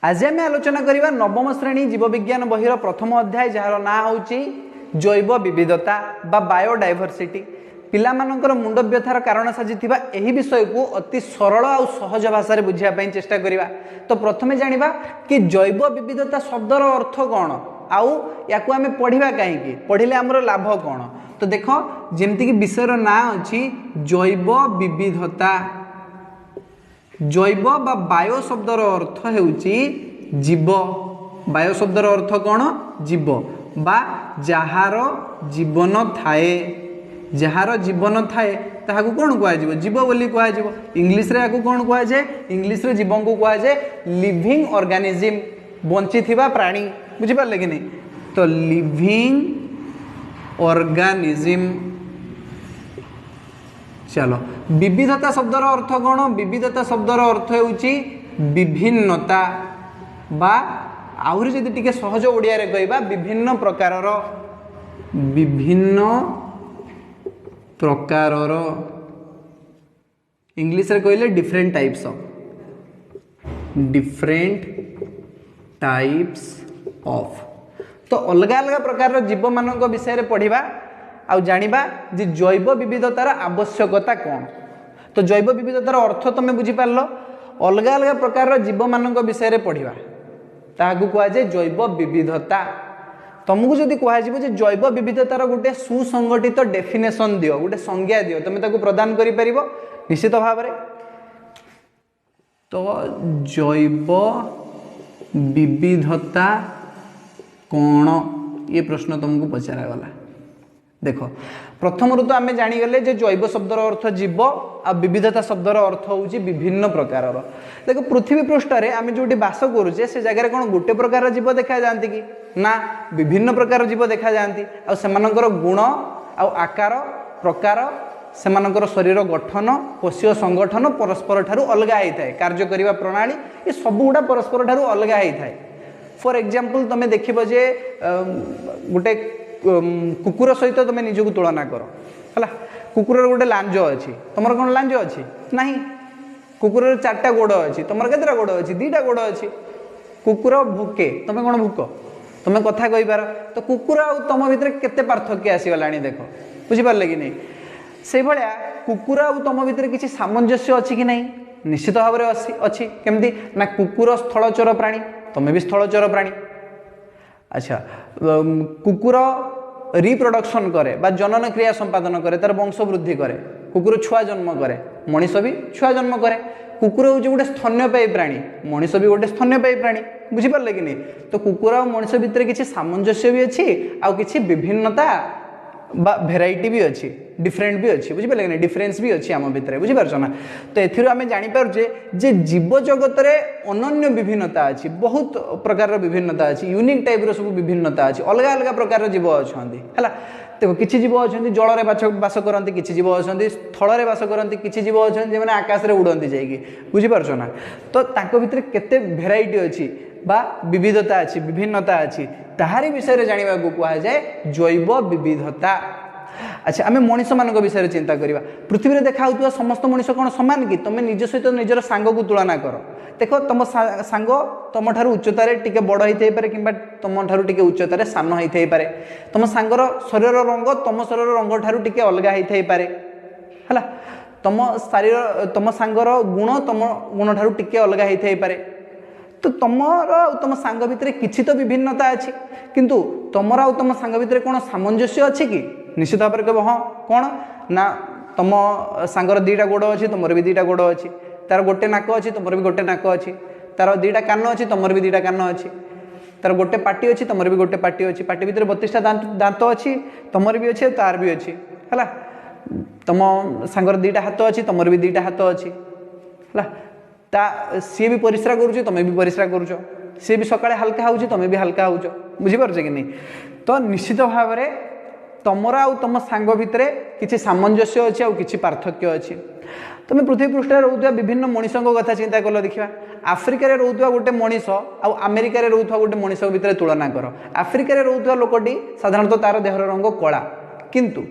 आज आम आलोचना करवा नवम श्रेणी जीवविज्ञान बहिर प्रथम अध्याय जार ना हूँ जैव विविधता बा बायोडाइवर्सिटी। पिलामानंकर मुंड व्यथार कारण साजिथिबा एही विषय को अति सरल और सहज भाषा रे बुझिया पई चेष्टा करिवा। तो प्रथमे जानिबा कि जैव विविधता शब्दर अर्थ कौन आउ याकू आमे पढ़िबा काहेकि पढ़िले हमर लाभ कौन। तो देखो जेमति कि विषयर ना अछि जैव विविधता। जैव बा बायो शब्दर अर्थ हेउची जीव। बायो शब्दर अर्थ कौन जीव बा जहार जीवन थाए। जहार जीवन थाए ताहाकू कौन कुआ जीव जीव बोली कुआ जीव। इंग्लिश रे याकू कौन कुआ जाए इंग्लिश रे जीवन को कुआ जाए लिविंग ऑर्गेनिज्म बंची थिबा प्राणी। बुझी पारले कि नहीं। तो लिविंग ऑर्गेनिज्म। चलो विविधता शब्दर अर्थ कौन विविधता शब्दर अर्थ हेउची विभिन्नता बा आहुरी जदि टिके सहज ओडिया रे कहबा विभिन्न प्रकारर इंग्लिश रे कहले डिफरेंट टाइप्स ऑफ। तो अलग अलग प्रकार जीव मानक विषय रे पढ़िबा आ जानिबा जे जैव विविधतार आवश्यकता कौन। तो जैव विविधतार अर्थ तुम बुझी पारलो। अलग अलग प्रकार जीव मानक विषय रे पढ़िबा ताहाकू कुआ जाए जैव विविधता। तुमको जदि कुआ जे जैव विविधतार गोटे सुसंगठित डेफिनेशन दियो गोटे संज्ञा दियो तुम ताकू प्रदान करि परिबो निश्चित भाव रे। तो जैव विविधता कौन ये प्रश्न तुमको पचरा गला। देखो प्रथम तो आम जानीगले जैव शब्दर अर्थ जीव आ विविधता शब्दर अर्थ हूँ विभिन्न प्रकार। देखो पृथ्वी पृष्ठ रे आम जो बास करुचे से जगह कौन गोटे प्रकार जीव देखा जाती कि ना विभिन्न प्रकार जीव देखा जाती। आ सेमानकर गुण आ आकार प्रकार सेमानकर शरीर गठन कोशीय संगठन परस्पर ठारू अलग होता है। कार्य करने प्रणाली ये सब गुड़ा परस्पर ठारू अलग होता है। फॉर एग्जांपल तुम देखिबो जे गोटे कुकुर सहित तुम निजक तुलना कर है। कुकुर गोटे लांज अच्छी तुम कौन लांज अच्छी ना कुकुर चार्टा गोड़ अच्छी तुम केतटा गोड़ अच्छी दीटा गोड़ अच्छी। कुकुर भुके तुम कौन भुक तुम कथा कही पार। तो कुकुर आ तुम भितर केते पार्थक्य आसीगला देखो बुझिपारे कि नहीं। से भाया कुकुर आ तुम भितर किसी सामंजस्य अच्छी कि नहीं निश्चित भाव में अच्छी। केमती ना कुकुर स्थलचर प्राणी तुम भी स्थलचर प्राणी। अच्छा कुकुर रिप्रोडक्शन करे बा जनन क्रिया संपादन करे तार वंश वृद्धि करे। कुकुर छुआ जन्म करे मनीष भी छुआ जन्म करे। कुकुर हूँ गोटे स्तन्यपायी प्राणी मनीष भी गोटे स्तन्यपायी प्राणी। बुझिपारे कि नहीं। तो कुकुर और मनीष भितर किसी सामंजस्य भी अच्छी आ किसी विभिन्नता बा भेराइटी भी अच्छी डिफरेंट भी अच्छी। बुझिपारे कि नहीं डिफरेंस भी अच्छी आम भितर बुझिपार ना। तो एथिरो आमे जानि पारुछे जे जीव जगत रे अनन्य विभिन्नता अच्छी बहुत प्रकार विभिन्नता अच्छी यूनिक टाइप रो सब विभिन्नता अच्छी अलग अलग प्रकार जीव अछंती है। देखो किसी जीव अछंती जल रे बास करती किसी जीव अछंती स्थल रे बास करती किसी जीव अछंती जे आकाश रे उड़ती जाइए बुझिपार ना। तो ताको भितर केते भेराइटी अच्छी बा विविधता अच्छी विभिन्नता अच्छी ताहारी विषय जानिबा को कुआ जाए जैव विविधता। अच्छा आम मनीष मान विषय चिंता करवा। पृथ्वी में देखा होता समस्त मनीष कौन सामान कि तुम निज सहित निजर सांग को तुलना कर। देख तुम सांग तुम ठार उच्चतार टे बड़ होते पारे कि तुम ठार टे उच्चतार सान होते पारे। तुम सांगर शरीर रंग तुम शरीर रंग ठार टे अलग होते पारे है। तुम सांगर गुण तुम गुण ठार टे अलग होते पारे। तो तुम सांग भितर किसी तो विभिन्नता अच्छी किंतु तुमर आ तुम सांग भितर कौन सामंजस्य अच्छी कि निश्चित भाव में कह हाँ कौन ना तुम सांगर दीटा गोड़ अच्छी तुमर भी दीटा गोड़ अच्छी। तार गोटे नाक अच्छी तुमर भी गोटे नाक अच्छी। तार दीटा कान अच्छी तुमर भी दीटा कान अच्छी। तार गोटे पार्टी अच्छी तुमर भी गोटे पार्टी अच्छी। पार्टी भितर 32टा दांत अच्छी तुमर भी अच्छी तार भी अच्छी है। तुम सांगर दीटा हाथ अच्छी तुमर भी दीटा हाथ अच्छी है। सी भी परिश्रा करुच तुम भी परिश्रा करुच। सी भी सकाଳେ हल्का हो तुम भी हल्का हो बुझीपार कि नहीं। तो निश्चित भाव में तुमर आ तुम सांग भितर किसी सामंजस्य अच्छी आउ किसी पार्थक्य अच्छी। तुम पृथ्वी पृष्ठ रोकवा विभिन्न मनीषों कथा चिंता कल देखा। आफ्रिकार रोकवा गोटे मनीष आउ अमेरिकार रोकवा गोटे मनीष भितर तुलना कर। आफ्रिकार रोकवा लोकटी साधारणतः तार देहर रंग कला किंतु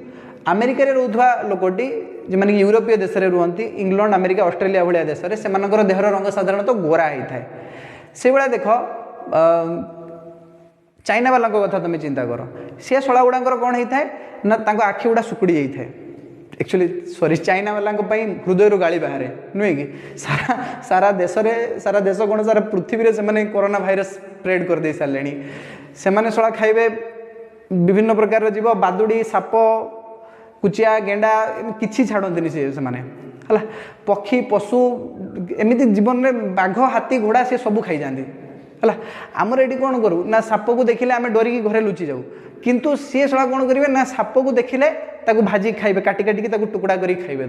अमेरिकार रोकवा लोकटी जो मैंने यूरोपीय देश में रुहति इंग्लैंड अमेरिका ऑस्ट्रेलिया भाया देश में से देहर रंग साधारणतः गोरा होता है। से भाया देख चाइना वाला कथा तुम चिंता कर सी शला गुड़ा कौन होता है ना आखि गुड़ा सुकुड़ी जाए एक्चुअली सॉरी चाइना वाला हृदय गाड़ी बाहर नुहे कि सारा देश कौन सारा पृथ्वी से कोरोना भाइरस स्प्रेड कर दे सारे से शला खाइबे विभिन्न प्रकार जीव बादुड़ी साप कुचिया गेंडा किसी छाड़ती से है पक्षी पशु एमती जीवन में बाघ हाथी घोड़ा से सब खाई जाती है आमर ये कौन करूँ ना साप को देखिले आम डरिकी घरे लुचि जाऊ किंतु सी शला कौन करेंगे ना साप को देखिले ताकू भाजी खाइबे काटी काटिकी टुकड़ा करी खाइबे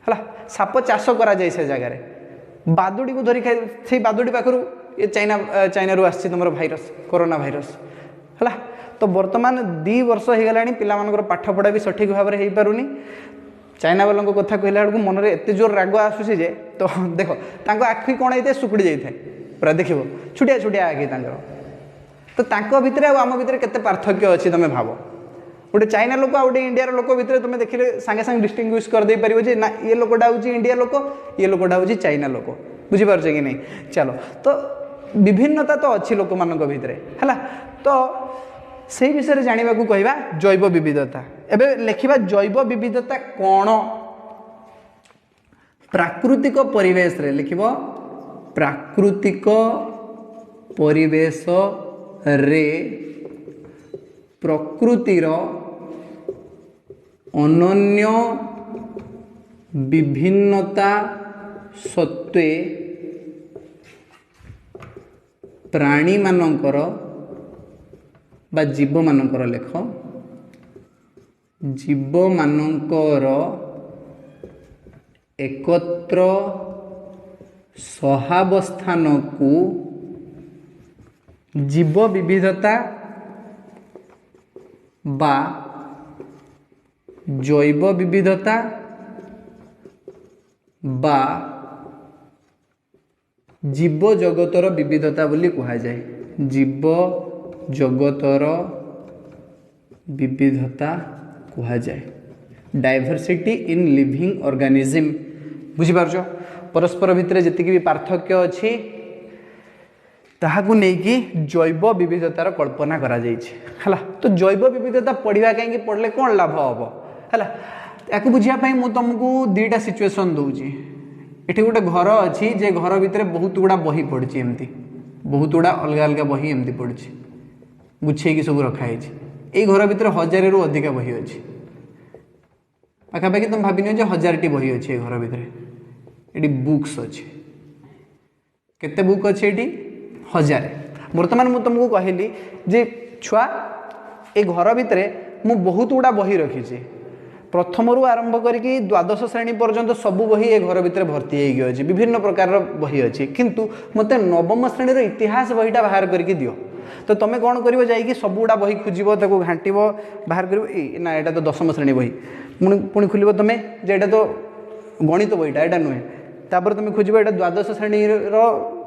है साप चाष करा जाए से जगार बादुड़ी को धरी खाई से बादुड़ी पाखु ये चाइना रू आसी तुम भाइरस कोरोना भाइरस है तो बर्तमान 2 वर्ष हो गला पिलामानकर पाठ पढ़ा भी सठिक भाव में हो पारुनी चाइना वालों कथा कहला बेलू मन में एत जोर राग आसूसी जे तो देख आखि कौन होता है सुकुड़ी जाए पूरा देख छुटिया छुटिया आखि तो भितर आम भितर केते पार्थक्य अच्छी तुम भाव गोटे चाइना लोक आ गए इंडिया लोक भितर तुम देखिले सांगे सांगे डिस्टिंग्विश कर दे पारिबो जे ना ये लोकटा होची इंडिया लोक ये लोकटा होची चाइना लोक बुझी पारछे कि नहीं चलो तो विभिन्नता तो अच्छी लोक मानक भितर है तो से विषय जाना कहवा जैव विविधता एवं लिखा जैव विविधता कौन प्राकृतिक परिवेश रे लिखिब प्राकृतिक परिवेश रे प्रकृतिर अनन्य विभिन्नता सत्वे प्राणी मानकर बा जीव मानकर लेख जीव मानकर एकत्र सहावस्थान को जीव विविधता बा जैव विविधता बा जीव जगतर विविधता बोली कहा जाए जीव जगतर विविधता कहा जाए डाइवर्सिटी इन लिविंग ऑर्गेनिज्म बुझिपारछ परस्पर भितर जी भी पार्थक्य अच्छी ताहाकु नेकी जैव विविधतार कल्पना करा जाइछि हला तो जैव विविधता पढ़ा कहीं पढ़ले कौन लाभ हम है या बुझापी मुझे तुमको 2टा सिचुएसन दूची ये गोटे घर अच्छी जे घर भितर बहुत गुड़ा बही पड़ी एमती बहुत गुड़ा अलग अलग बही एमती पड़ी गुछेकी सब रखाई ये घर भितर 1000 रु अधिक बही अच्छी पाखापाखि तुम भाव 1000टी बही अच्छी ये घर भितर ये बुक्स अच्छे केते बुक अच्छे ये 1000 बर्तमान मुझे तुमको कहली जे छुआ ए घर भितर मु बहुत गुड़ा बही रखी प्रथम रु आरंभ करके 12 श्रेणी पर्यंत सब बही ए घर भितर भर्ती होगी विभिन्न प्रकार बही अच्छी किंतु मत नवम श्रेणी इतिहास बहीटा बाहर करके दियो तो तुम कौन कर जाकि सब गुड़ा बही खोजब ताको घांटब बाहर कर ना यहाँ तो 10म श्रेणी बही पुणी खोल तुम जे एटा तो गणित बहीटा यहाँ नुहे तापर तुम खोज यहाँ 12 श्रेणी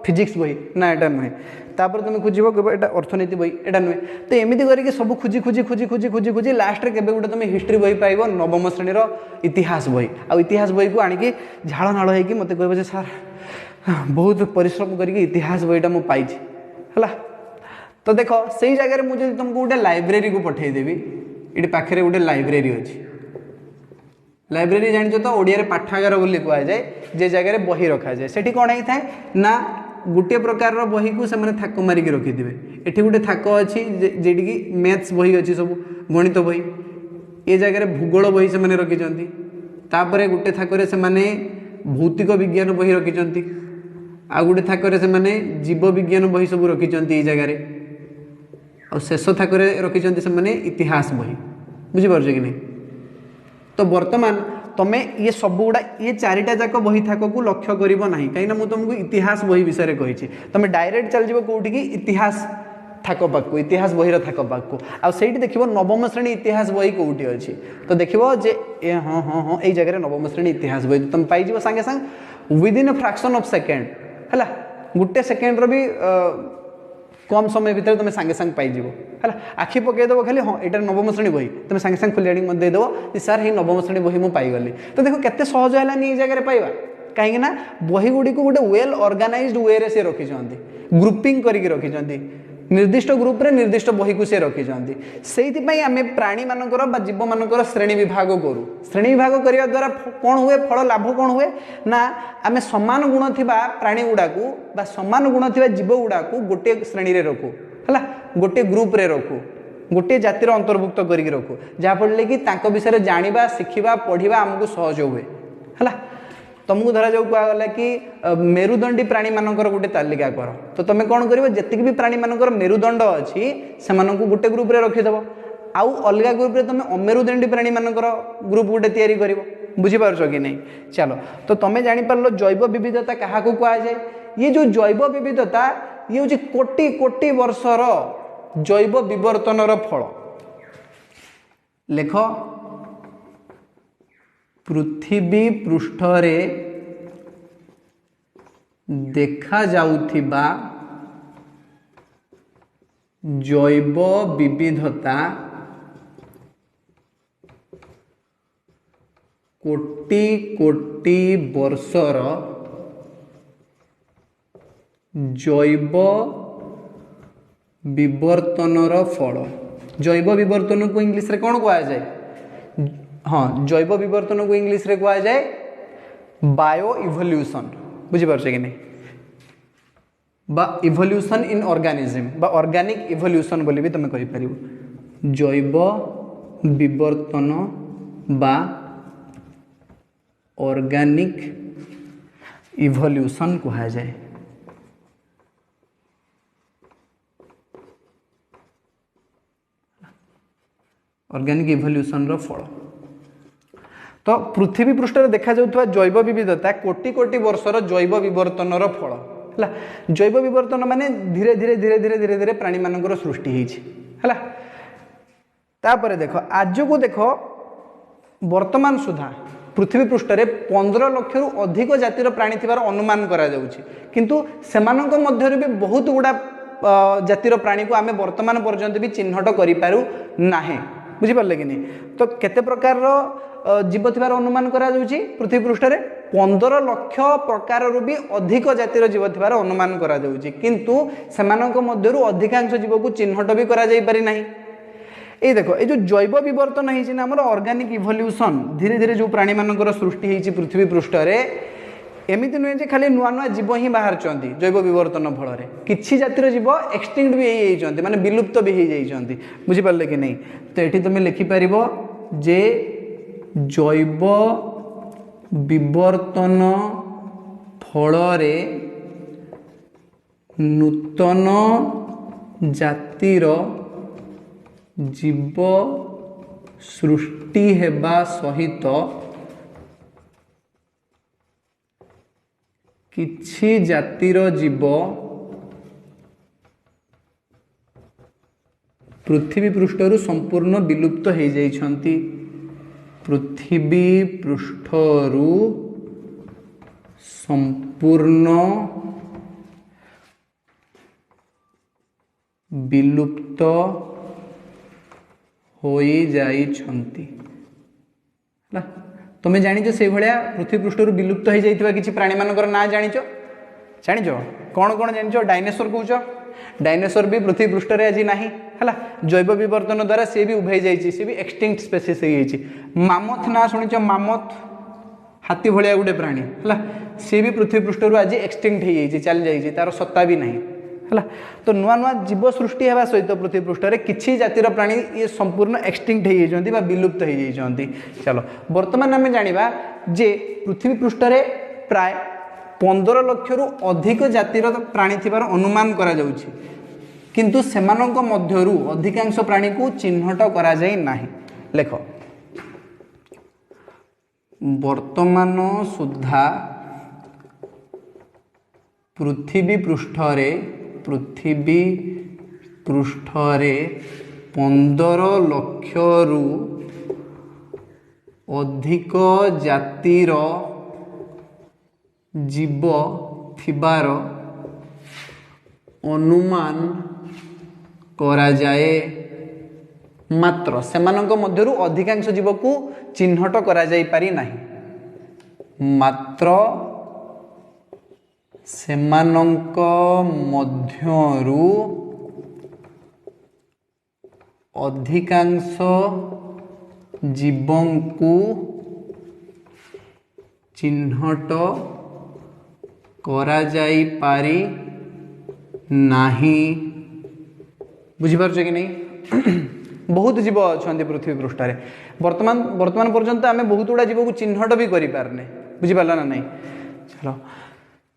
फिजिक्स बही ना यहाँ नुहे तापर तुम खोज यहाँ अर्थनीति बही यहाँ नुहे तो एमती करके सब खोजी खोजी खोजी खोजी खोजी खोजी लास्ट में केवे गोटे तुम हिस्ट्री बही पाइब नवम श्रेणी इतिहास बही आ इतिहास बही को आणिकी झाड़ नाड़ होगी मत कह सार बहुत परिश्रम करके इतिहास बहीटा मुझे पाई है तो देख से जगह मुझे तुमको गोटे लाइब्रेरी को पठेदेवी ये पाखे गोटे लाइब्रेरी अच्छी लाइब्रेरी जान तो ओडिया पाठागार बोली कहुए जे जगह बही रखा जाए सेठी कौन होता है ना गोटे प्रकार बही को से थाक मारिक रखिथे ये गोटे थाक अच्छी जेटिकी मैथ्स बही अच्छी सब गणित बही ये जगह भूगोल बही से रखिंट तापर गोटे थाकर से भौतिक विज्ञान बही रखिंट आ गोटे थाकर से जीव विज्ञान बही सब रखिंट ये जगह और शेष थाकर रखिंट से इतिहास बही बुझीपार कि नहीं तो वर्तमान तुम ये सब गुड़ा ये 4टा जाक बही थाक को लक्ष्य करना कहीं मुझे तुमको इतिहास बही विषय कही तुम डायरेक्ट चल जाओ कौटी की इतिहास थाक पाक इतिहास बही थाक पाक आईटी देख नवम श्रेणी इतिहास बही कौटी अच्छी तो देखो जे हाँ हाँ हाँ ये जगह नवम श्रेणी इतिहास बही तुम पाइज सांगे सांगे within a fraction of second है गोटे सेकेंड्र भी कम समय भितर तुम सांगे सांगे पाइज है आखि पकईदेव खाली हाँ यहाँ नवम श्रेणी बही तुम सांगे सांगे खोली आनी मत देदेव सर ये नवम श्रेणी बही मुझे पाईगली तो देखो केते सहज है ये जगह पाइबा कहीं बही गुड़ी को गोटे वेल ऑर्गेनाइज्ड वे रे से रखिछंती ग्रुपिंग करके रखिछंती निर्दिष्ट ग्रुप रे निर्दिष्ट बही को से रखिछंती सेहिति पई आमे प्राणी मानकर बा जीव मानकर श्रेणी विभाग करू श्रेणी विभाग करिया द्वारा कोन हुए फल लाभ कोन हुए ना आमे समान गुण थिबा प्राणी गुडा को बा समान गुण थिबा जीव गुडा को गोटे श्रेणी रे रखू हला गोटे ग्रुप रे रखू गोटे जातिर अंतर्भुक्त करके रखू जहाँ फल कि तांको विषय जानिबा शिखिबा पढ़िबा आमको सहज हुए हला तुमको धरा जाऊ कहला कि मेरुदंडी प्राणी मानकर गोटे तालिका कर तो तुम कौन कर जितकी भी प्राणी मानकर मेरुदंड अच्छी से गोटे ग्रुप रे रखिदेव आउ अलग ग्रुप रे तुम अमेरुदंडी प्राणी मानकर ग्रुप गोटे तैयारी कर बुझीपार कि नहीं चलो तो तुम्हें जापर जैव विविधता क्या कह जाए ये जो जैव विविधता ये हूँ कोटि कोटि वर्षर जैव विवर्तनर फल लेख पृथ्वी पृष्ठरे देखा जाउथिबा जैव विविधता कोटि कोटि वर्षर जैव विवर्तनर फल जैव विवर्तन को इंग्लिश रे कौन कहा जाए हाँ जैव विवर्तन को इंग्लिश रे कहा जाए बायो इवोल्यूशन बुझीपार कि नहीं बा इवोल्यूशन इन ऑर्गेनिज्म बा ऑर्गेनिक इवोल्यूशन बोली भी तुम कहि परिबो जैव विवर्तन बा ऑर्गेनिक इवोल्यूशन कहा जाए ऑर्गेनिक इवोल्यूशन रो फल तो पृथ्वी पृष्ठ देखा जाउथवा जैव विविधता कोटि कोटि वर्षर जैव विवर्तनर फल है जैव विवर्तन माने धीरे धीरे धीरे धीरे धीरे धीरे प्राणी मानकर सृष्टि है तापर देख आज को देख वर्तमान सुधा पृथ्वी पृष्ठ रे 15 लाख रु अधिक जातिर प्राणी थिबार अनुमान करा जाउछि किंतु सेमानक मध्य भी बहुत गुड़ा जातिर प्राणी को आमे वर्तमान पर्यंत भी चिन्हट करि पारु नाही बुझीपारे कि नहीं तो केते प्रकार जीव थिबार अनुमान करा जाउछि पृथ्वी पृष्ठ रे 15 लाख प्रकार रु भी अधिक जातिर जीव थिबार अनुमान करा जाउछि किंतु सेमानक मध्यरु अधिकांश जीव को चिन्हट भी करा जाई पारि नाही ए देखो ये जो जैव विवर्तन है ना ऑर्गेनिक इवोल्यूशन धीरे धीरे जो प्राणी मानकर सृष्टि होती पृथ्वी पृष्ठ रे एमती नुहे जे खाली नुआ नुआ जीव ही बाहर जैव विवर्तन फल किछि जातिर जीव एक्सटिंक्ट भी होती माने विलुप्त भी हो बुझीपारे कि नहीं तो ये तुम लिखिपर जे जैव विवर्तन फल नूतन जातिर जीव सृष्टि हेबा सहित किछि जातिर जीव पृथ्वी पृष्ठरु संपूर्ण विलुप्त हो जाइछंती पृथ्वी पृष्ठरु संपूर्ण विलुप्त होई जाइछंती तुम जानिच से भाया पृथ्वी पृष्ठरु विलुप्त हो जाइथिबा किछि प्राणी मानकर ना जानिच कौन कौन जानिच डायनासोर कहूच डायनासोर भी पृथ्वी पृष्ठ रे आज नाही हला जैव विवर्तन द्वारा से भी उभै जाइछि से भी एक्सटिंक्ट स्पेसीज हो जाइछि मामथ ना सुनिच मामथ हाथी भलिया गोटे प्राणी हला से भी पृथ्वी पृष्ठरु आज एक्सटिंक्ट हो जाइछि चल जाइछि तार सत्ता भी नाही है तो नुआ नुआ जीव सृष्टि होगा सहित पृथ्वी पृष्ठ रे किछि जातिर प्राणी ये संपूर्ण एक्सटिंक्ट हो जाइछंती बा विलुप्त हो जाइछंती चलो वर्तमान आम जानिबा जे पृथ्वी पृष्ठ रे प्राय 15 लाख रु अधिक जातिर प्राणी थिबार अनुमान करा जाउछि किंतु सेमानक मध्यरु अधिकांश प्राणी को चिन्हट करा जाय नाही लेख वर्तमान सुधा पृथ्वी पृष्ठ रे 15 लाख रु अधिक जातिर जीव थिबार अनुमान करा जाए मात्र सेमानक मध्यरु अधिकांश जीव को चिन्हट करा जाई पारि नाही मात्र सेमानंक मध्यरु अधिकांश जीवंकु चिन्हट करा जाई पारी नाही। बुझीपार कि नहीं बहुत जीव अच्छा पृथ्वी पृष्ठ वर्तमान वर्तमान पर्यंत आम बहुत गुड़ा जीव को चिन्हट भी करें बुझीपार ना नहीं। चलो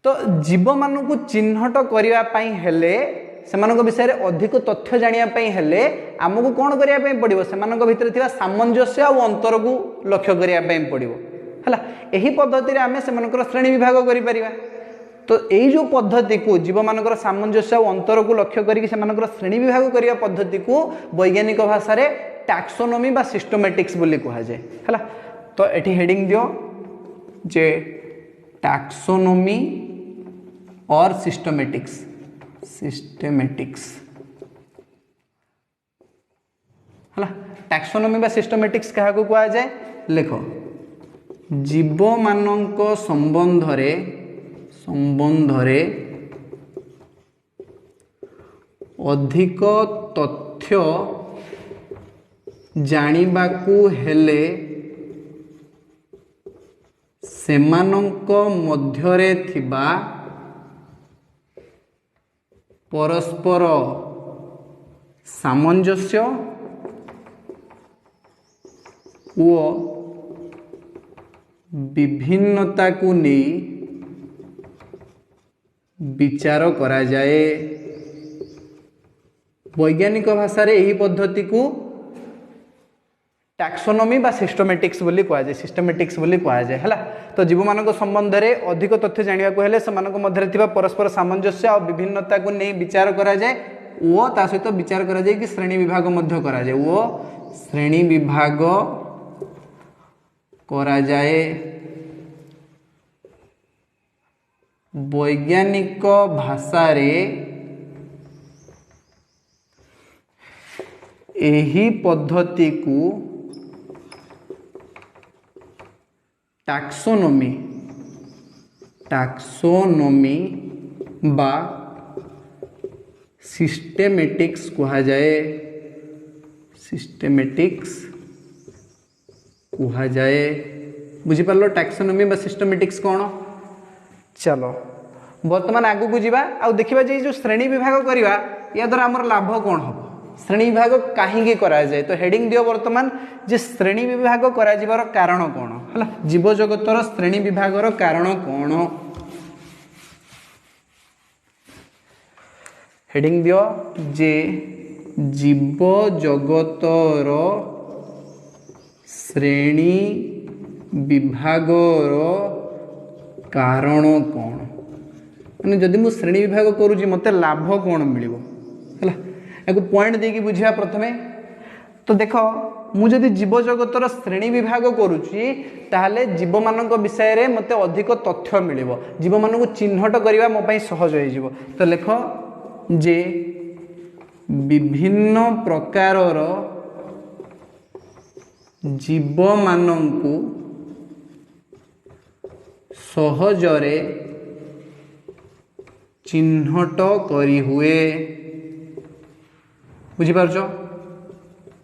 तो जीव मान को चिन्हट करने हेले सेमानक विषय में अधिक तथ्य जानापी हेले आमको कौन करने पड़ो से भितर थिबा सामंजस्य और अंतर को लक्ष्य करने पड़ो है। यही पद्धति आम से श्रेणी विभाग करिपरिबा। तो यही जो पद्धति को जीव मानकर सामंजस्य और अंतर को लक्ष्य करके श्रेणी विभाग करने पद्धति को वैज्ञानिक भाषा रे टैक्सोनॉमी बा सिस्टमैटिक्स बोली कहा जाए है। तो एठी हेडिंग दियो जे टैक्सोनॉमी और सिस्टमैटिक्स है। टैक्सोनॉमी बा सिस्टमैटिक्स क्या कहा जाए लेखो जीव मानक संबंधरे अधिक तथ्य जानिबाकू हेले सेमानंक मध्यरे थिबा परस्पर सामंजस्य व विभिन्नता को नहीं विचार करा जाए। वैज्ञानिक भाषा रे यही पद्धति को टैक्सोनॉमी बा सिस्टमैटिक्स बोली कहा जाए सिस्टमैटिक्स बोली कहा जाए है। तो जीव मानक संबंध में अधिक तथ्य जाना हेले सेमानक मध्य थिबा परस्पर सामंजस्य और विभिन्नता को नहीं विचार करा जाए वो ता सहित विचार करा जाए कि श्रेणी विभाग मध्य करा जाए वो श्रेणी विभाग करा जाए। वैज्ञानिक भाषा रे यही पद्धति को टैक्सोनॉमी बा सिस्टेमेटिक्स कहा जाए बुझीपार टैक्सोनॉमी बा सिस्टमेटिक्स कौन। चलो वर्तमान आगू को जीवा आ देखिबा जे जो श्रेणी विभाग करवा या द्वारा आमर लाभ कौन हम श्रेणी विभाग कहीं करा जाए। तो हेडिंग दियो वर्तमान जे श्रेणी विभाग करा जिबार कारण कौन है जीव जगतर श्रेणी विभागर कारण कौन। हेडिंग दियो जे जीव जगतर श्रेणी विभागर कारण कौन माने जदि मु श्रेणी विभाग करूची मते लाभ कौन मिलिबो है एक पॉइंट देकी बुझिया प्रथमे। तो देख मुझे जीव जगतर श्रेणी विभाग करुच्ची ताहले जीव मानक विषय रे मते अधिक तथ्य मिलिबो जीव मानक को चिन्हट करबा मो पई सहज होई जिवो। तो लेख जे विभिन्न प्रकारर जीव मानकु सहजरे चिन्हट करी हुए। बुझीपार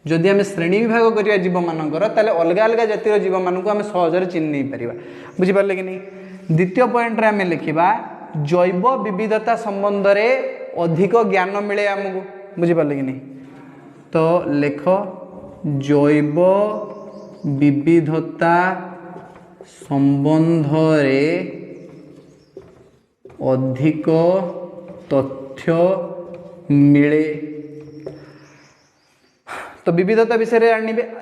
जदि आम श्रेणी विभाग करिया जीव मानकर ताले अलग अलग जातिर जीव मानक आम सहजरे चिन्ह नहीं पारिबा। बुझीपारले कि नहीं। द्वितीय पॉइंट रे आम लिखिबा जैव विविधता संबंध रे अधिक ज्ञान मिले आमको। बुझीपारले कि नहीं। तो लेख जैव विविधता संबंध रे अधिक तथ्य मिले। तो विविधता विषय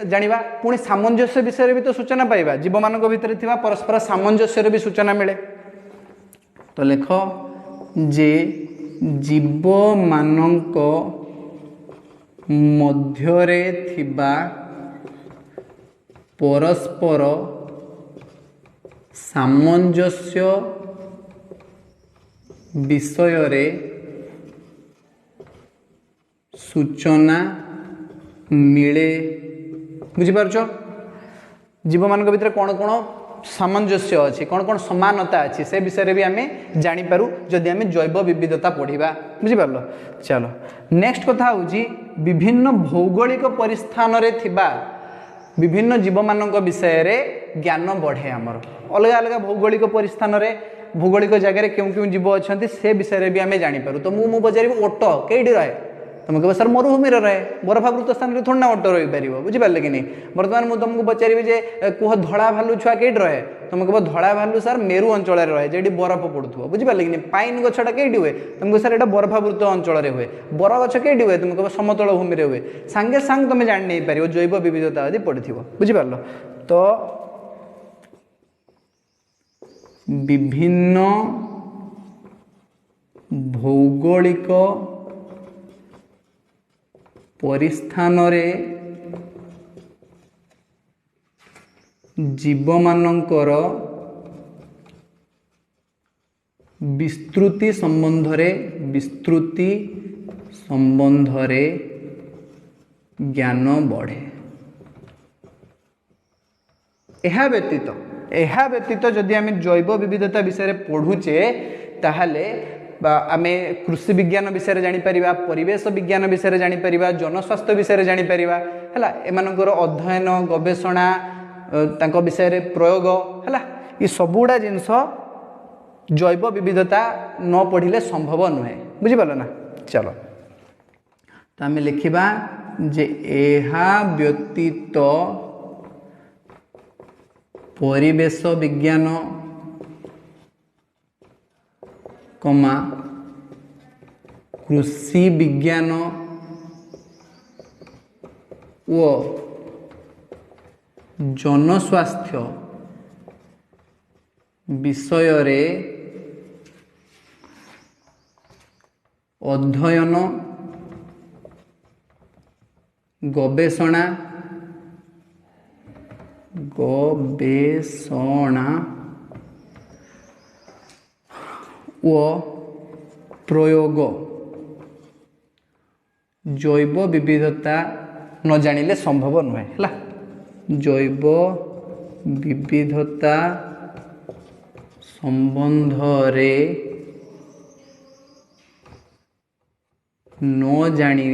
जानिबा पुणी सामंजस्य विषय भी तो सूचना पाइबा जीव मानक भितर थिबा परस्पर सामंजस्य भी सूचना मिले। तो लेख जे जीव मानक मध्यरे थिबा परस्पर सामंजस्य विषय रे सूचना मिले। बुझीपार जीव मान भीतर कौन कौन सामंजस्य अच्छी कौन कौन समानता अच्छी से विषय भी आम जापर जदि आम जैव विविधता पढ़ा बुझिपार। चलो नेक्स्ट कथा हूँ विभिन्न भौगोलिक परिस्थान विभिन्न जीव मान विषय रे ज्ञान बढ़े आमर अलग अलग भौगोलिक परिस्थान रे भौगोलिक जगह क्यों क्यों जीव अच्छा से विषय भी आम जापर। तो मुझे पचारि ओट कईटी रहे तुम कह सर मरुभूमि रहे बरफावृत स्थान में थोड़ा ओट रही पार बुझिपारे कि नहीं। बर्तमान मुझे तुमको पचारि जे कह धड़ा भालू छुआ कईट रहे तुम कह धड़ा भालू सर मेरु अंचल रहे जेटी बरफ पड़ू बुझिपारे कि नहीं। पाइन गछटा कईटी हुए तुम कह सर यहाँ बरफावृत अंचल हुए बर गछ कईटी हुए तुम कह समतल भूमि हुए सांगे सांग तुम जान नहीं पार जैव विविधता यदि पढ़ी बुझिपार। तो विभिन्न भौगोलिक परिस्थान रे जीव मानकर विस्तृति संबंध रे ज्ञान बढ़े। यह व्यतीत जदि आम जैव विविधता विषय पढ़ुचे ताहले आम कृषि विज्ञान विषय जापर परिवेश विज्ञान विषय जापर जनस्वास्थ्य विषय जापर है एमनकर अध्ययन गवेषणा तांको विषय रे प्रयोग है ये सबुड़ा जिनस जैव विविधता न पढ़िले संभव नुहे बुझिपार ना। चलो तो आम लिखा जे एहा व्यतीत परिवेश विज्ञान कमा कृषि विज्ञान व जनस्वास्थ्य विषय रे अध्ययन गवेषणा व प्रयोग जैव विविधता न जानिले संभव नुहे है। जैव विविधता संबंध रे न जानी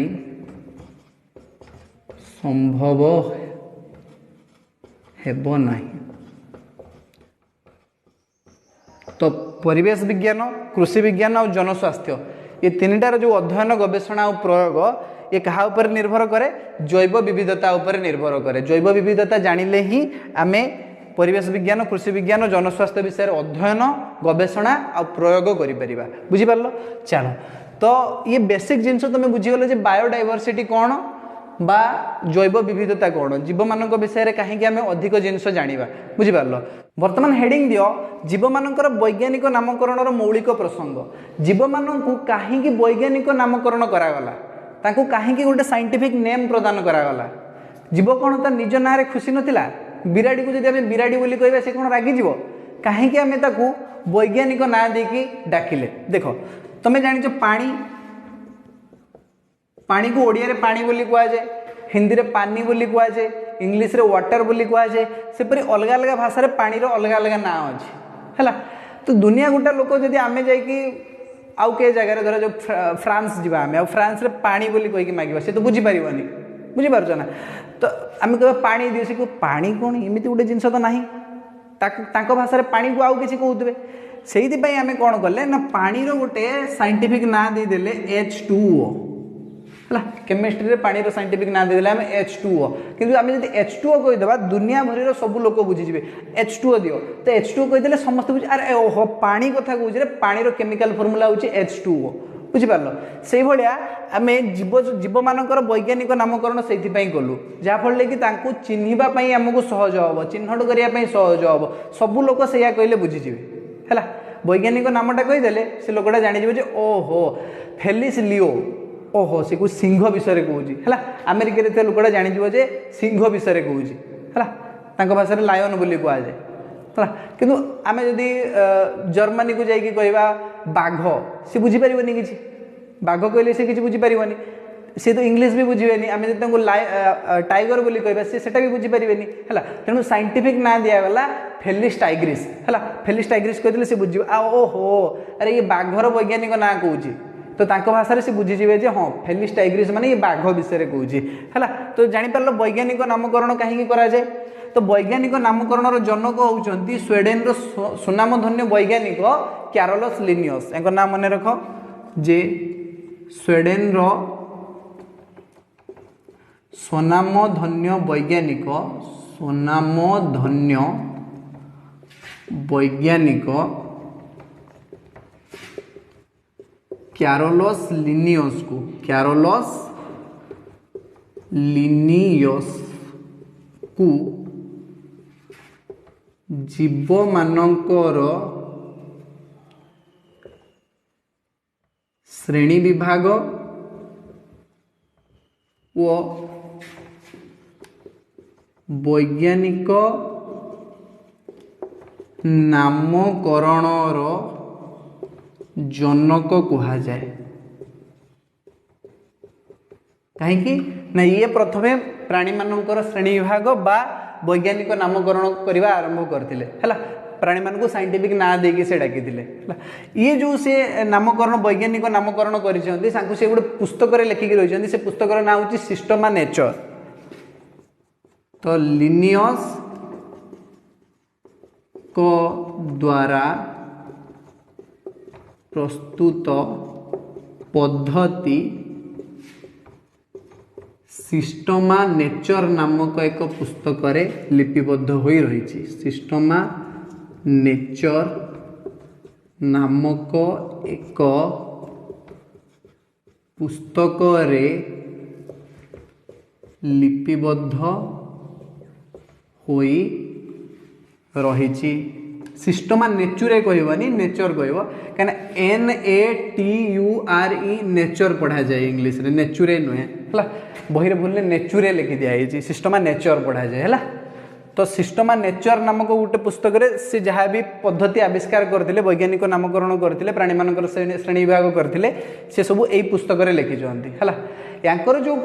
संभव हेबो नहीं। तो परिवेश विज्ञान कृषि विज्ञान और जनस्वास्थ्य ये तीनटार जो अध्ययन गवेषणा और प्रयोग ये कहा उपर निर्भर करे जैव विविधता उपर निर्भर करे। जैव विविधता जानिले ही आमे परिवेश विज्ञान कृषि विज्ञान और जनस्वास्थ्य विषय अध्ययन गवेषणा और प्रयोग करि परिबा बुझिपारलो। चलो तो ये बेसिक जिनस तुम बुझीगले जे बायोडाइवर्सिटी कौन बा जैव विविधता कौन जीव मान विषय कहीं आम अधिक जिनस जाना बुझिपारल। वर्तमान हेडिंग दियो जीव मानकर वैज्ञानिक नामकरण मौलिक प्रसंग जीव मानू कहीं वैज्ञानिक नामकरण करागला ताकू कहीं गोटे साइंटिफिक नेम प्रदान करागला। जीव कौन तो निज ना खुशी नथिला बिराड़ी को जब आम बिराड़ी बोली कहवा से कौन रागिज कहीं आम ताकू वैज्ञानिक ना देकी डाकिले। देख तुम जान पानी पानी को ओडिया रे पानी बोली कहुए हिंदी रे पानी बोली कहुए इंग्लिश रे वाटर बोली कहुए सेपरी अलग अलग भाषा रे पानी रो अलग अलग ना अच्छे है। तो दुनिया गोटा लोक जदि आम जाकि आउ के जगह धर जो फ्रांस जीवा आम आ फ्रांस रे पानी बोली कहीकि मांगे से तो बुझीपार बुझीपार ना। तो आम कह पानी दिए से पानी कौन एमती गोटे जिनस तो ना भाषा पानी को आउ कि कहते से आम कौन कले ना पानी रो गोटे साइंटिफिक ना देदेले H2O है। केमिस्ट्री रे पानी रो साइंटिफिक ना देदेले आम H2O किंतु आम जब H2O कहीदेवा दुनिया भर सब लोक बुझीजे H2O दियो तो H2O कहीदेले समस्त बुझे अरे ओहो पानी कथा कहूँ पानी रो केमिकल फॉर्मूला हूँ H2O बुझिपार। से भाया आम जीव जीव मानकर वैज्ञानिक नामकरण से कलु जहाँफल कि चिन्हवाई आमको सहज हम चिन्हट करने सहज हम सब लोक से कहले बुझीजे है। वैज्ञानिक नामटा कहीदेले से लोकटा जानीजे ओहो फेलिस लियो ओहो से कोई सिंह विषय कहूँ है। अमेरिका लोकटा जानीजे सिंह विषय कहूँ है भाषा लायन बोली कहुए है। किंतु आम जदि जर्मनी को जाकि कहवा बाघ सी बुझीपार कि बाघ कहले से किसी बुझीपार सी तो इंग्लीश भी बुझे आम जो टाइगर बोली कहबा सी सेटा भी बुझी पारे है तेणु साइंटिफिक ना दिगला फेलिस टाइग्रिस है फेलिस टाइग्रिस कहते सी बुझे ओहो अरे ये बाघर वैज्ञानिक ना कौची तो तांको भाषा से बुझीजे हाँ फेलिस टाइग्रिस माने ये बाघ विषय कौच है तो जापर वैज्ञानिक नामकरण कहीं कराए तो वैज्ञानिक नामकरण जनक होती स्वीडेन सुनामधन्य वैज्ञानिक क्यारोलस लिनियस एक नाम मन रख जे स्वीडेन स्वनामधन्य वैज्ञानिक क्यारोलस लिनियस को जीव मानकर श्रेणी विभाग व वैज्ञानिक नामकरणर जनक कहा जाए कहीं ना ये प्रथमे प्राणी मानकर श्रेणी विभाग बा वैज्ञानिक नामकरण करने आरंभ करते है प्राणी मान को साइंटिफिक ना देकी से डाकी ये जो से नामकरण वैज्ञानिक नामकरण कर गोटे पुस्तक लेखिकी रही से पुस्तक ना हूँ सिस्टमा नेचर तो लिनियस को द्वारा प्रस्तुत पद्धति सिस्टमा नेचर नामक एक पुस्तक लिपिबद्ध हो रही सिस्टमा नेचर नामक एक पुस्तक लिपिबद्ध हो रही सिस्टमा नेचुरे कहबानी नेचर कहब कहीं NATURE नेचर पढ़ा जाए इंग्लीश रे नेचुरे नुहे है बही भूल नेचुरे लिखि दिखाई सिस्टमा नेचर पढ़ा जाए है तो सिस्टमा नेचर नामक गोटे पुस्तक से जहाँ भी पद्धति आविष्कार करते वैज्ञानिक नामकरण करते प्राणी मान श्रेणी विभाग करते से सब यही पुस्तक लिखिंट है यांकर जो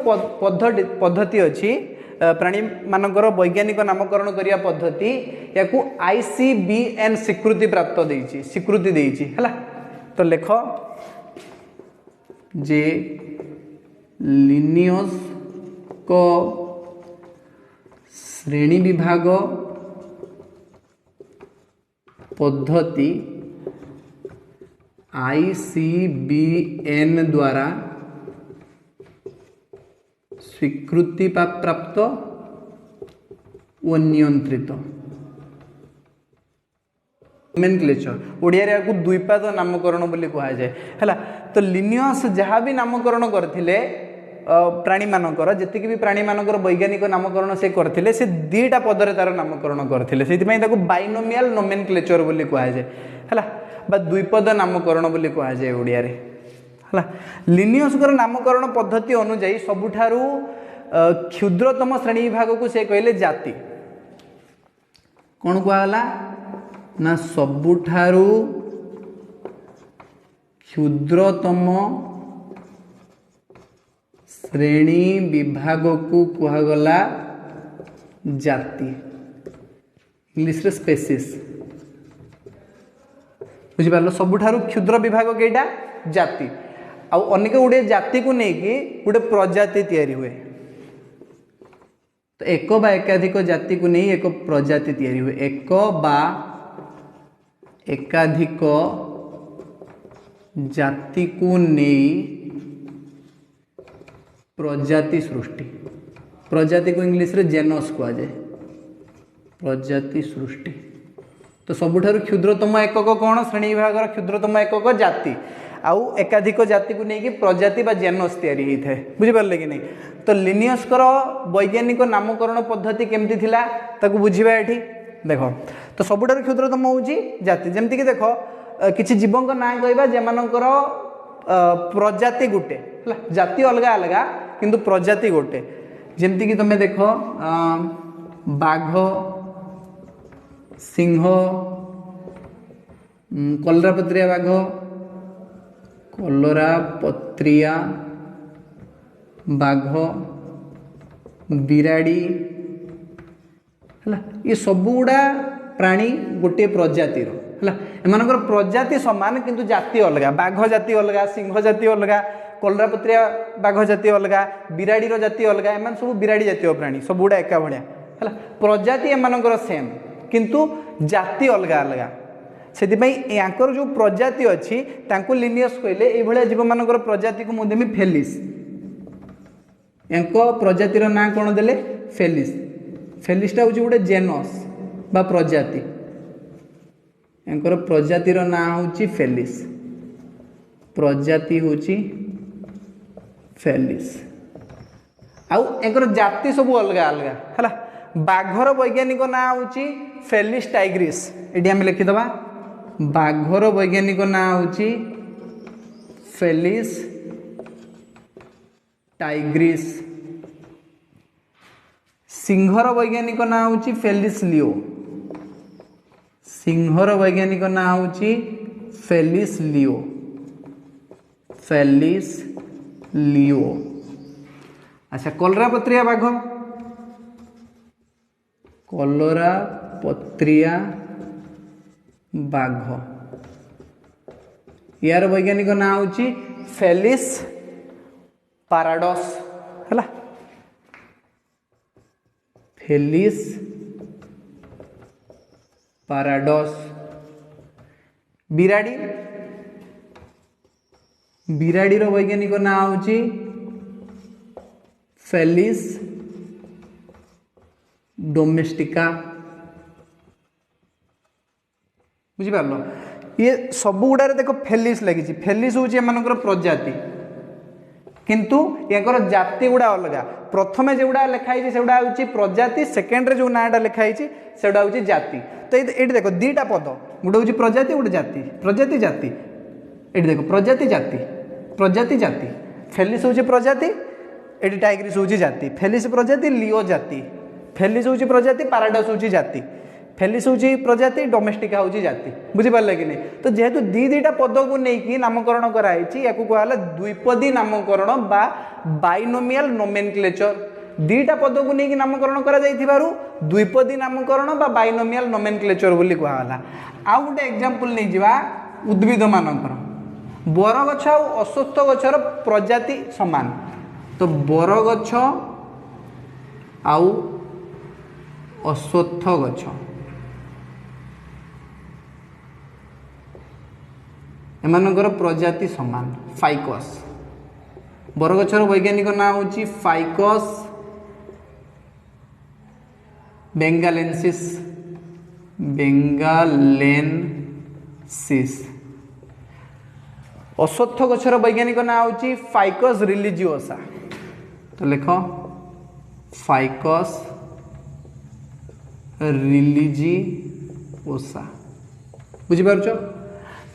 पद्धति अच्छी प्राणी मानकर वैज्ञानिक नामकरण करिया पद्धति या ICBN स्वीकृति प्राप्त देछि स्वीकृति देछि है तो लेख जे लिनियस को श्रेणी विभाग पद्धति ICBN द्वारा स्वीकृति प्राप्त व नियंत्रित नोमेनक्लेचर ओडिया रे को द्विपाद नामकरण बोली कहा जाए है तो लिनियस जहाँ भी नामकरण करथिले प्राणी मानकर जति भी प्राणी मानकर वैज्ञानिक नामकरण से करथिले से दीटा पदरे तार नामकरण करथिले सेति पई ताको बाइनोमियल नोमेनक्लेचर बोली कहा जाए है बा द्विपद नामकरण बोली कहा जाए ओडिया रे है लिनियस नामकरण पद्धति अनुजाई सबुठारु क्षुद्रतम श्रेणी विभाग को से कहले जाति कौन कहला ना सबुठारु क्षुद्रतम श्रेणी विभाग को कहगला जाति इंग्लिश रे स्पेसीज बुझिपार सबुठारु क्षुद्र विभाग केटा जाति आउ अनेक गुड़े जाति को लेकिन गोटे प्रजाति तैयारी हुए तो एक बा एकाधिक जाति को नहीं एक प्रजाति तैयारी हुए एक बा एकाधिक जाति को नहीं प्रजाति सृष्टि प्रजाति को इंग्लिश रे जेनस कहा जाए प्रजाति सृष्टि तो सबुठारु क्षुद्रतम एकक कौन श्रेणी विभाग क्षुद्रतम एकक जाति आउ एकाधिक जाति को लेकिन प्रजाति बा जेनस तैयारी होता है बुझिपारे कि नहीं तो लिनियस वैज्ञानिक नामकरण पद्धति केमती थिला ताकू बुझिबा एठी देखो तो सबुठारु क्षुद्रतम होउची जाति जेमती कि देखो किछि जीवक ना कहबा जेमानकर प्रजाति गोटे है जाति अलग अलग किंतु प्रजाति गोटे जेमती कि तुम देख बाघ सिंह कलरापत्रिया बाघ कलरापत्रिया बाघ बिराड़ी है ये सबुगुड़ा प्राणी गोटे प्रजातिर है एम प्रजाति सामान किंतु जाति अलग बाघ जाति अलग सिंह जाति अलग कलरापत्रिया बाघ जाति अलग बिराड़ीर जाति अलग एम सब बिराड़ी जातीय प्राणी सबुड़ा एका भाया है प्रजाति एम सेम किंतु जाति अलग अलग से यांकर जो प्रजाति अच्छी लिनियस कहले ये जीव मान प्रजाति को मुझे फेलिस यांको प्रजातिर ना कौन देले फेलिस फेलिसटा हूँ गोटे जेनस बा प्रजाति यांकर प्रजातिर ना हूँ फेलिस प्रजाति हूँ फेलिस आउ यांकर जाति सब अलग अलग है बाघर वैज्ञानिक ना हूँ फेलिस टाइग्रिस ये आम लिखिदबा बाघर वैज्ञानिक ना हूँ फेलिस टाइग्रिस सिंहर वैज्ञानिक ना हूँ फेलिस लियो सिंहर वैज्ञानिक ना हूँ फेलिस लियो फेलिस लियो अच्छा कलरापत्रिया बाघ कलरापत्रिया बाघ यार वैज्ञानिक ना हूँ फेलिस पाराडोस है फेलिस पाराडोस बिराड़ी बिराड़ीर वैज्ञानिक ना हूँ फेलिस डोमेस्टिका बुझिपार ये सब गुड़ारे देख फेलिस लगी फेलिस हूँ एम प्रजाति किंतु यांकर जाति गुड़ा अलग प्रथम जो गुड़ा लिखाई से हूँ प्रजाति सेकेंड जो नाटा लिखाई से हूँ जाति तो ये देख दीटा पद गोटे हूँ प्रजाति गोटे जाति प्रजाति जाति ये देख प्रजाति जाति प्रजाति जाति फेलिस हूँ प्रजाति ये टाइग्रिस हूँ जाति फेलिस प्रजाति लियो जाति फेलिस हूँ प्रजाति पाराडोस हूँ जाति फेलिस हूँ प्रजाति डोमेस्टिका हूँ जाति बुझिपारे कि नहीं तो जेहेतु दीटा पद को लेकिन नामकरण कराई या कहला द्विपदी नामकरण बा बाइनोमियल नोमेनक्लेचर दीटा पद को लेकिन नामकरण करा द्विपदी नामकरण बा बाइनोमियल नोमेनक्लेचर बोली कहला आउ गोटे एग्जांपल नहीं जावा उद्भिद मानकर बरगछ आ अश्वत्थ गछर प्रजाति समान तो बरगछ आउ अश्वत्थ गछ एमानकर प्रजाति समान फाइकस बरगछर वैज्ञानिक ना हूँ फाइकस बेंगालेंसिस बेंगालेंसिस अश्वत्थ गछर वैज्ञानिक ना हूँ फाइकस रिलीजियोसा तो लिख फाइकस रिलीजियोसा बुझिपारुछ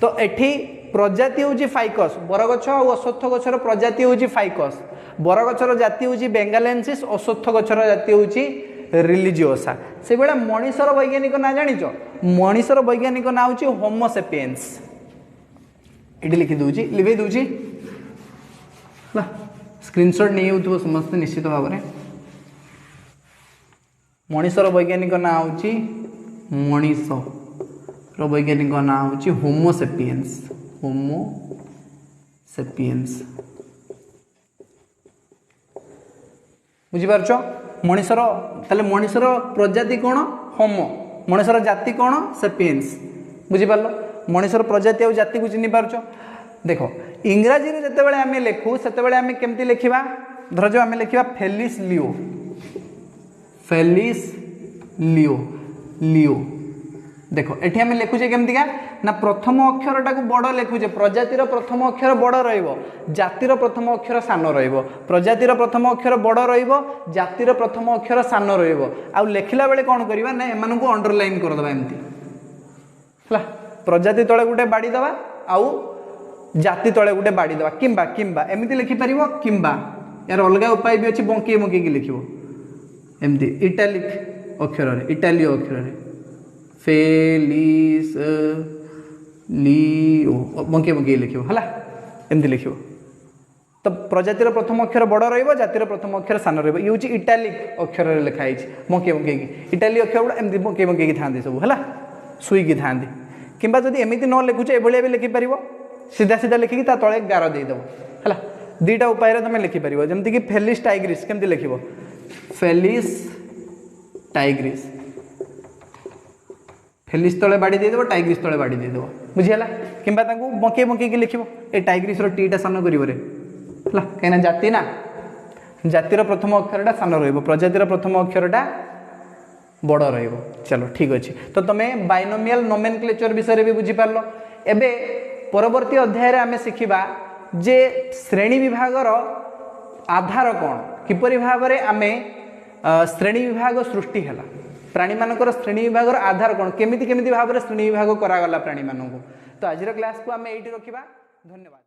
तो एठी प्रजाति हूँ फाइकस बरगछ और अश्वत्थ गछर प्रजाति हूँ फाइकस बरगछर जाति हूँ बेंगालेंसिस अश्वत्थ गछर जाति हूँ रिलीजियोसा से बेला मनीषर वैज्ञानिक ना जानिच मनीषर वैज्ञानिक ना हूँ होमोसेपियंस ये लिखि दूची लिभे दूची स्क्रीनशॉट नहीं होथो समस्त निश्चित भाव में मनीषर वैज्ञानिक ना हूँ मनीष वैज्ञानिक ना हूँ होमोसेपियंस होमोसेपियंस बुझिपारछ मनीषर ताले मनीषर प्रजाति कौन होमो मनीषर जाति कौन सेपियंस बुझिपार मनीषर प्रजाति और जाति को चिन्ह पारछ देख इंग्राजी रे जतेबेले आमे लेखु सेतेबेले आमे केमती लेखिबा धर जो आमे लेखिबा फेलिस लियो फेलिस लियो लियो देखो एठी आमे लेखुचे केमतिका ना प्रथम अक्षरटा को बड़ लेखुचे प्रजातिर प्रथम अक्षर बड़ रहिबो जातिर प्रथम अक्षर सान रहिबो प्रजातिर प्रथम अक्षर बड़ रहिबो जातिर प्रथम अक्षर सान रहिबो आ लेखिला बेले कोन करबा ना एमानन को अंडरलाइन कर दबा एमती हला प्रजाति तळे गुटे बाडी दबा आउ जाति तळे गुटे बाडी दबा किंबा किंबा एमिति लिखि परिबो किंबा यार अलगा उपाय भी अछि बंकी बंकी की लिखिबो एमती इटालिक अक्षर रे इटालियो अक्षर रे फेलिस लियो बंके बंके लिखिबो हला एमती लिखिबो तो प्रजातिर प्रथम अक्षर बड़ रतिर प्रथम अक्षर सान रही हूँ इटालिक अक्षर लिखाई बंके बंके इटालिक अक्षर गुड़ा एमती बंके बंके था सब है शुईकी था कि एमती न लिखुचे ये भी लिखिपर सीधा सीधा लिखिकी तले गार देदेव है दुईटा उपाय तुम लिखिपर जमीक फेलिस टाइग्रिस केमती लिख फेलिस टाइग्रिस फेलिस तले बाड़ी देदेव टाइग्रिस तले बाड़ी देदेव बुझीगला कि बंके बंके लिख टाइग्रिस टीटा सान कर कहीं जाति ना जातिर प्रथम अक्षरटा सान रजातिर प्रथम अक्षरटा बड़ चलो ठीक अच्छे तो तुम्हें बाइनोमियल नोमेनक्लेचर विषय भी बुझीपार एबे परवर्ती अध्याय आम शिखा जे श्रेणी विभागर आधार कौन किपरि भाव में आम श्रेणी विभाग सृष्टि है प्राणी मानकर श्रेणी विभाग आधार कौन केमिति केमिति भाव में श्रेणी विभाग करागला प्राणी मानक तो आज क्लास को आम ये रखा धन्यवाद।